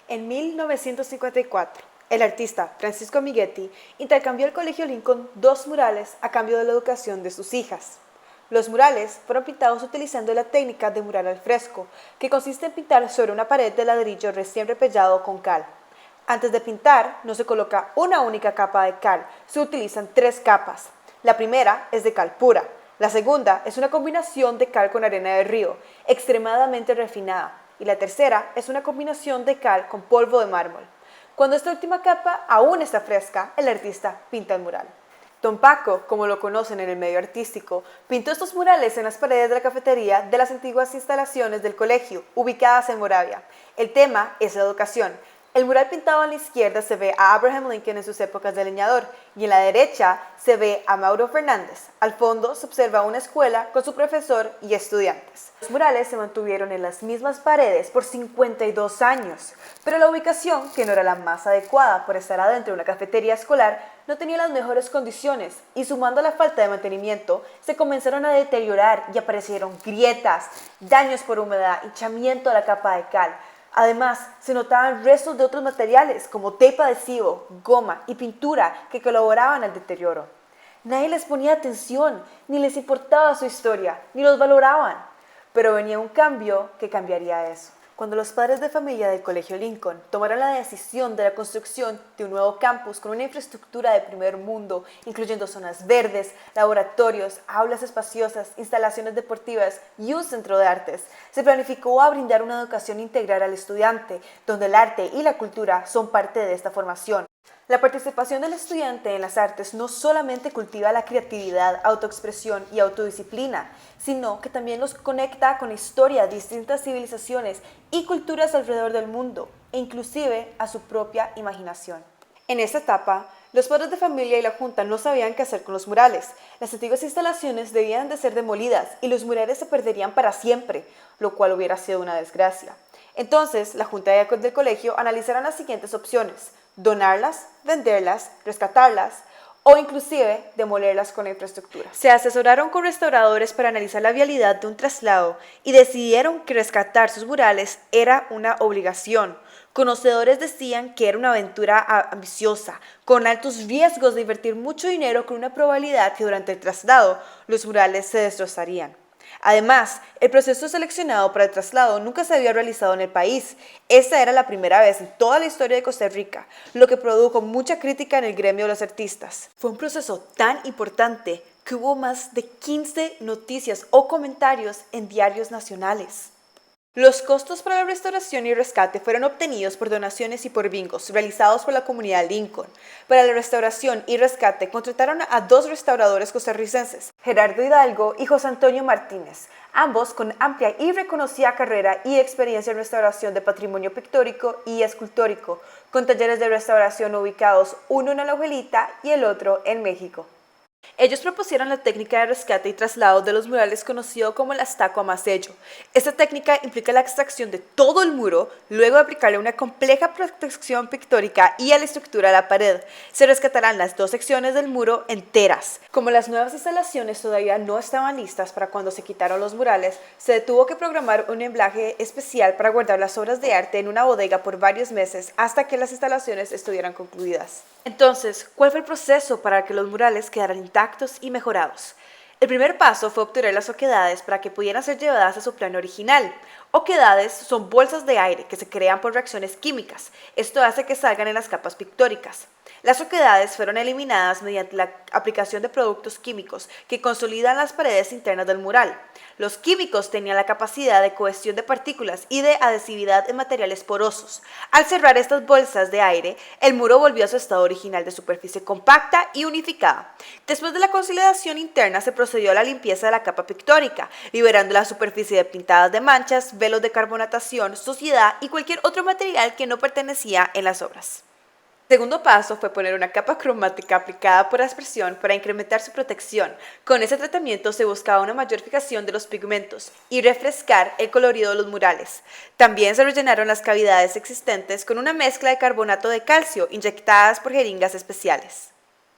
En 1954, el artista Francisco Migetti intercambió al Colegio Lincoln 2 murales a cambio de la educación de sus hijas. Los murales fueron pintados utilizando la técnica de mural al fresco, que consiste en pintar sobre una pared de ladrillo recién repellado con cal. Antes de pintar, no se coloca una única capa de cal, se utilizan 3 capas. La primera es de cal pura, la segunda es una combinación de cal con arena de río, extremadamente refinada, y la tercera es una combinación de cal con polvo de mármol. Cuando esta última capa aún está fresca, el artista pinta el mural. Don Paco, como lo conocen en el medio artístico, pintó estos murales en las paredes de la cafetería de las antiguas instalaciones del colegio, ubicadas en Moravia. El tema es la educación. El mural pintado a la izquierda se ve a Abraham Lincoln en sus épocas de leñador y en la derecha se ve a Mauro Fernández. Al fondo se observa una escuela con su profesor y estudiantes. Los murales se mantuvieron en las mismas paredes por 52 años, pero la ubicación, que no era la más adecuada por estar adentro de una cafetería escolar, no tenía las mejores condiciones y sumando a la falta de mantenimiento, se comenzaron a deteriorar y aparecieron grietas, daños por humedad, hinchamiento de la capa de cal. Además, se notaban restos de otros materiales como tape adhesivo, goma y pintura que colaboraban al deterioro. Nadie les ponía atención, ni les importaba su historia, ni los valoraban. Pero venía un cambio que cambiaría eso. Cuando los padres de familia del Colegio Lincoln tomaron la decisión de la construcción de un nuevo campus con una infraestructura de primer mundo, incluyendo zonas verdes, laboratorios, aulas espaciosas, instalaciones deportivas y un centro de artes, se planificó a brindar una educación integral al estudiante, donde el arte y la cultura son parte de esta formación. La participación del estudiante en las artes no solamente cultiva la creatividad, autoexpresión y autodisciplina, sino que también los conecta con la historia de distintas civilizaciones y culturas alrededor del mundo, e inclusive a su propia imaginación. En esta etapa, los padres de familia y la junta no sabían qué hacer con los murales. Las antiguas instalaciones debían de ser demolidas y los murales se perderían para siempre, lo cual hubiera sido una desgracia. Entonces, la junta del colegio analizaron las siguientes opciones: donarlas, venderlas, rescatarlas o inclusive demolerlas con la infraestructura. Se asesoraron con restauradores para analizar la viabilidad de un traslado y decidieron que rescatar sus murales era una obligación. Conocedores decían que era una aventura ambiciosa, con altos riesgos de invertir mucho dinero con una probabilidad que durante el traslado los murales se destrozarían. Además, el proceso seleccionado para el traslado nunca se había realizado en el país. Esta era la primera vez en toda la historia de Costa Rica, lo que produjo mucha crítica en el gremio de los artistas. Fue un proceso tan importante que hubo más de 15 noticias o comentarios en diarios nacionales. Los costos para la restauración y rescate fueron obtenidos por donaciones y por bingos realizados por la comunidad Lincoln. Para la restauración y rescate contrataron a 2 restauradores costarricenses, Gerardo Hidalgo y José Antonio Martínez, ambos con amplia y reconocida carrera y experiencia en restauración de patrimonio pictórico y escultórico, con talleres de restauración ubicados uno en Alajuelita y el otro en México. Ellos propusieron la técnica de rescate y traslado de los murales conocido como el astaco a masello. Esta técnica implica la extracción de todo el muro, luego de aplicarle una compleja protección pictórica y a la estructura de la pared. Se rescatarán las 2 secciones del muro enteras. Como las nuevas instalaciones todavía no estaban listas para cuando se quitaron los murales, se tuvo que programar un embalaje especial para guardar las obras de arte en una bodega por varios meses hasta que las instalaciones estuvieran concluidas. Entonces, ¿cuál fue el proceso para que los murales quedaran intactos y mejorados? El primer paso fue obtener las oquedades para que pudieran ser llevadas a su plano original. Oquedades son bolsas de aire que se crean por reacciones químicas. Esto hace que salgan en las capas pictóricas. Las oquedades fueron eliminadas mediante la aplicación de productos químicos que consolidan las paredes internas del mural. Los químicos tenían la capacidad de cohesión de partículas y de adhesividad en materiales porosos. Al cerrar estas bolsas de aire, el muro volvió a su estado original de superficie compacta y unificada. Después de la consolidación interna se procedió a la limpieza de la capa pictórica, liberando la superficie de pintadas de manchas, velos de carbonatación, suciedad y cualquier otro material que no pertenecía en las obras. El segundo paso fue poner una capa cromática aplicada por aspersión para incrementar su protección. Con ese tratamiento se buscaba una mayor fijación de los pigmentos y refrescar el colorido de los murales. También se rellenaron las cavidades existentes con una mezcla de carbonato de calcio inyectadas por jeringas especiales.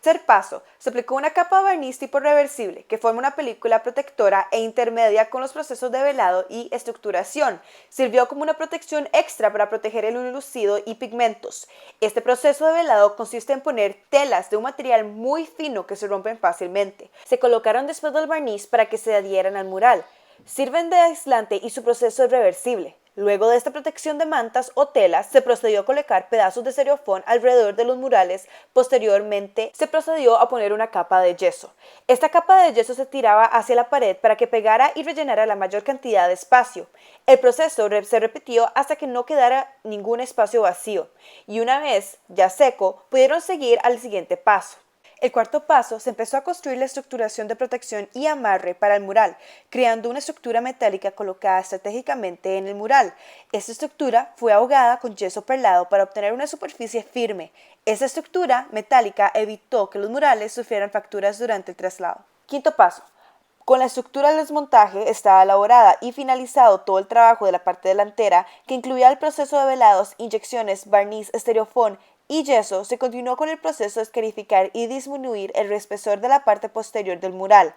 Tercer paso, se aplicó una capa de barniz tipo reversible que forma una película protectora e intermedia con los procesos de velado y estructuración. Sirvió como una protección extra para proteger el lucido y pigmentos. Este proceso de velado consiste en poner telas de un material muy fino que se rompen fácilmente. Se colocaron después del barniz para que se adhieran al mural. Sirven de aislante y su proceso es reversible. Luego de esta protección de mantas o telas, se procedió a colocar pedazos de estereofón alrededor de los murales. Posteriormente, se procedió a poner una capa de yeso. Esta capa de yeso se tiraba hacia la pared para que pegara y rellenara la mayor cantidad de espacio. El proceso se repitió hasta que no quedara ningún espacio vacío, y una vez ya seco, pudieron seguir al siguiente paso. El cuarto paso, se empezó a construir la estructuración de protección y amarre para el mural, creando una estructura metálica colocada estratégicamente en el mural. Esta estructura fue ahogada con yeso perlado para obtener una superficie firme. Esta estructura metálica evitó que los murales sufrieran fracturas durante el traslado. Quinto paso. Con la estructura del desmontaje estaba elaborada y finalizado todo el trabajo de la parte delantera, que incluía el proceso de velados, inyecciones, barniz, estereofón y yeso. Se continuó con el proceso de escarificar y disminuir el espesor de la parte posterior del mural.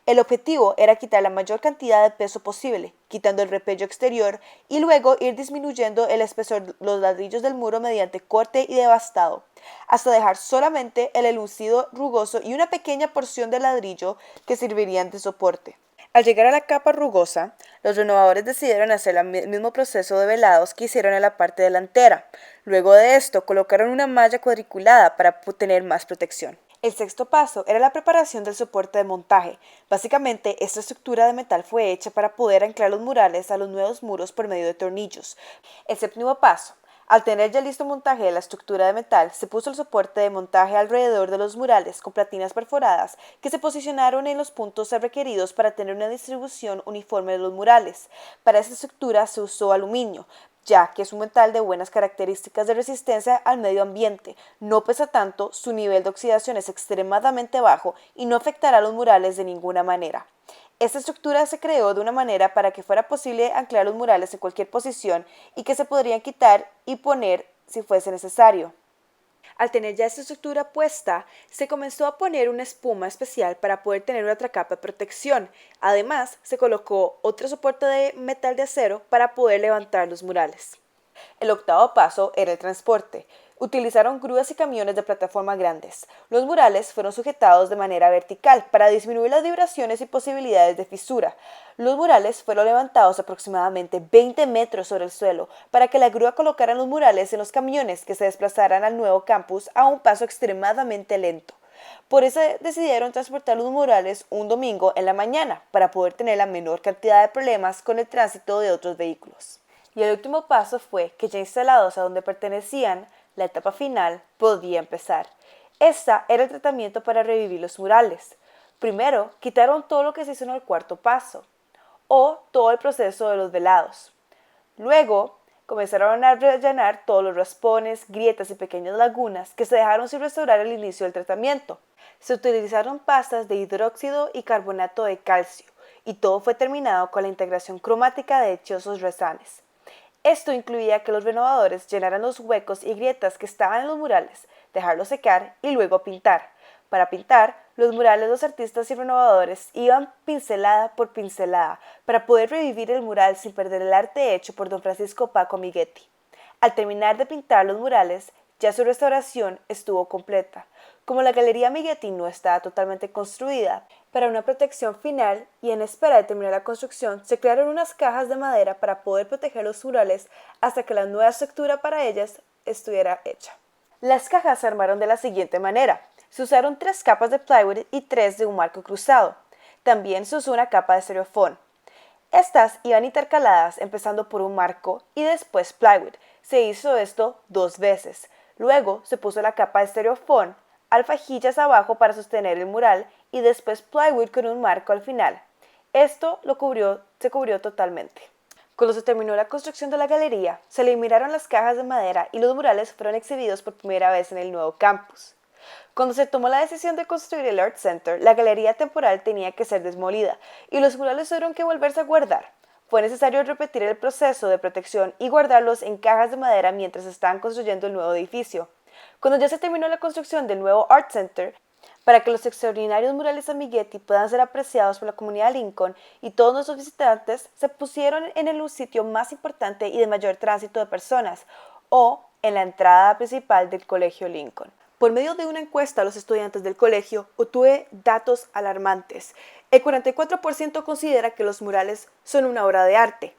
El objetivo era quitar la mayor cantidad de peso posible, quitando el repello exterior, y luego ir disminuyendo el espesor de los ladrillos del muro mediante corte y devastado, hasta dejar solamente el elucido rugoso y una pequeña porción de ladrillo que servirían de soporte. Al llegar a la capa rugosa, los renovadores decidieron hacer el mismo proceso de velados que hicieron en la parte delantera. Luego de esto, colocaron una malla cuadriculada para tener más protección. El sexto paso era la preparación del soporte de montaje. Básicamente, esta estructura de metal fue hecha para poder anclar los murales a los nuevos muros por medio de tornillos. El séptimo paso. Al tener ya listo el montaje de la estructura de metal, se puso el soporte de montaje alrededor de los murales con platinas perforadas que se posicionaron en los puntos requeridos para tener una distribución uniforme de los murales. Para esta estructura se usó aluminio, ya que es un metal de buenas características de resistencia al medio ambiente, no pesa tanto, su nivel de oxidación es extremadamente bajo y no afectará a los murales de ninguna manera. Esta estructura se creó de una manera para que fuera posible anclar los murales en cualquier posición y que se podrían quitar y poner si fuese necesario. Al tener ya esta estructura puesta, se comenzó a poner una espuma especial para poder tener otra capa de protección. Además, se colocó otro soporte de metal de acero para poder levantar los murales. El octavo paso era el transporte. Utilizaron grúas y camiones de plataforma grandes. Los murales fueron sujetados de manera vertical para disminuir las vibraciones y posibilidades de fisura. Los murales fueron levantados aproximadamente 20 metros sobre el suelo para que la grúa colocara los murales en los camiones que se desplazaran al nuevo campus a un paso extremadamente lento. Por eso decidieron transportar los murales un domingo en la mañana para poder tener la menor cantidad de problemas con el tránsito de otros vehículos. Y el último paso fue que ya instalados a donde pertenecían, la etapa final podía empezar. Esta era el tratamiento para revivir los murales. Primero, quitaron todo lo que se hizo en el cuarto paso, o todo el proceso de los velados. Luego, comenzaron a rellenar todos los raspones, grietas y pequeñas lagunas que se dejaron sin restaurar al inicio del tratamiento. Se utilizaron pastas de hidróxido y carbonato de calcio, y todo fue terminado con la integración cromática de dichosos resanes. Esto incluía que los renovadores llenaran los huecos y grietas que estaban en los murales, dejarlos secar y luego pintar. Para pintar, los murales, los artistas y renovadores iban pincelada por pincelada para poder revivir el mural sin perder el arte hecho por don Francisco Paco Mighetti. Al terminar de pintar los murales, ya su restauración estuvo completa. Como la Galería Mighetti no estaba totalmente construida, para una protección final y en espera de terminar la construcción, se crearon unas cajas de madera para poder proteger los murales hasta que la nueva estructura para ellas estuviera hecha. Las cajas se armaron de la siguiente manera. Se usaron 3 capas de plywood y 3 de un marco cruzado. También se usó una capa de estereofón. Estas iban intercaladas empezando por un marco y después plywood. Se hizo esto 2 veces. Luego se puso la capa de estereofón, alfajillas abajo para sostener el mural y después plywood con un marco al final. Esto se cubrió totalmente. Cuando se terminó la construcción de la galería, se eliminaron las cajas de madera y los murales fueron exhibidos por primera vez en el nuevo campus. Cuando se tomó la decisión de construir el Art Center, la galería temporal tenía que ser demolida y los murales tuvieron que volverse a guardar. Fue necesario repetir el proceso de protección y guardarlos en cajas de madera mientras estaban construyendo el nuevo edificio. Cuando ya se terminó la construcción del nuevo Art Center, para que los extraordinarios murales Amiguetti puedan ser apreciados por la comunidad Lincoln y todos nuestros visitantes, se pusieron en el sitio más importante y de mayor tránsito de personas, o en la entrada principal del Colegio Lincoln. Por medio de una encuesta a los estudiantes del colegio, obtuve datos alarmantes. El 44% considera que los murales son una obra de arte.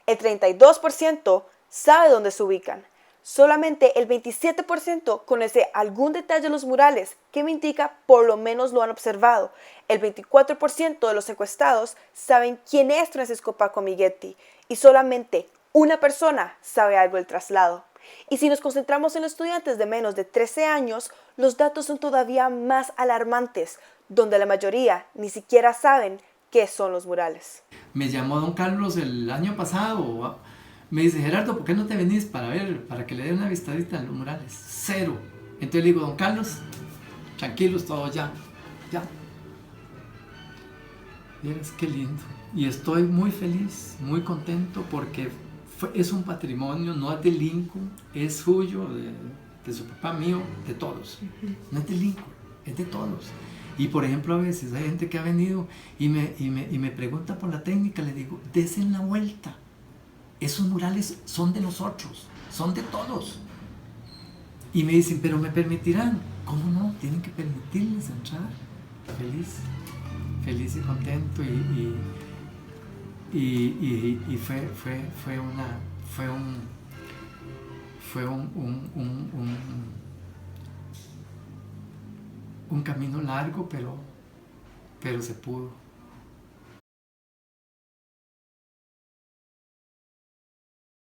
El 32% sabe dónde se ubican. Solamente el 27% conoce algún detalle de los murales, que me indica por lo menos lo han observado. El 24% de los encuestados saben quién es Francisco Paco Amiguetti y solamente una persona sabe algo del traslado. Y si nos concentramos en los estudiantes de menos de 13 años, los datos son todavía más alarmantes, donde la mayoría ni siquiera saben qué son los murales. Me llamó don Carlos el año pasado. Me dice, Gerardo, ¿por qué no te venís para que le dé una vistadita a los murales? Cero. Entonces le digo, don Carlos, tranquilos todos, ya. Vieras qué lindo. Y estoy muy feliz, muy contento porque es un patrimonio, no es de Lincoln, es suyo, de su papá, mío, de todos. No es de Lincoln, es de todos. Y por ejemplo, a veces hay gente que ha venido y me pregunta por la técnica, le digo, desen la vuelta. Esos murales son de nosotros, son de todos. Y me dicen, pero me permitirán. ¿Cómo no? Tienen que permitirles entrar. Feliz y contento. Y fue un camino largo, pero se pudo.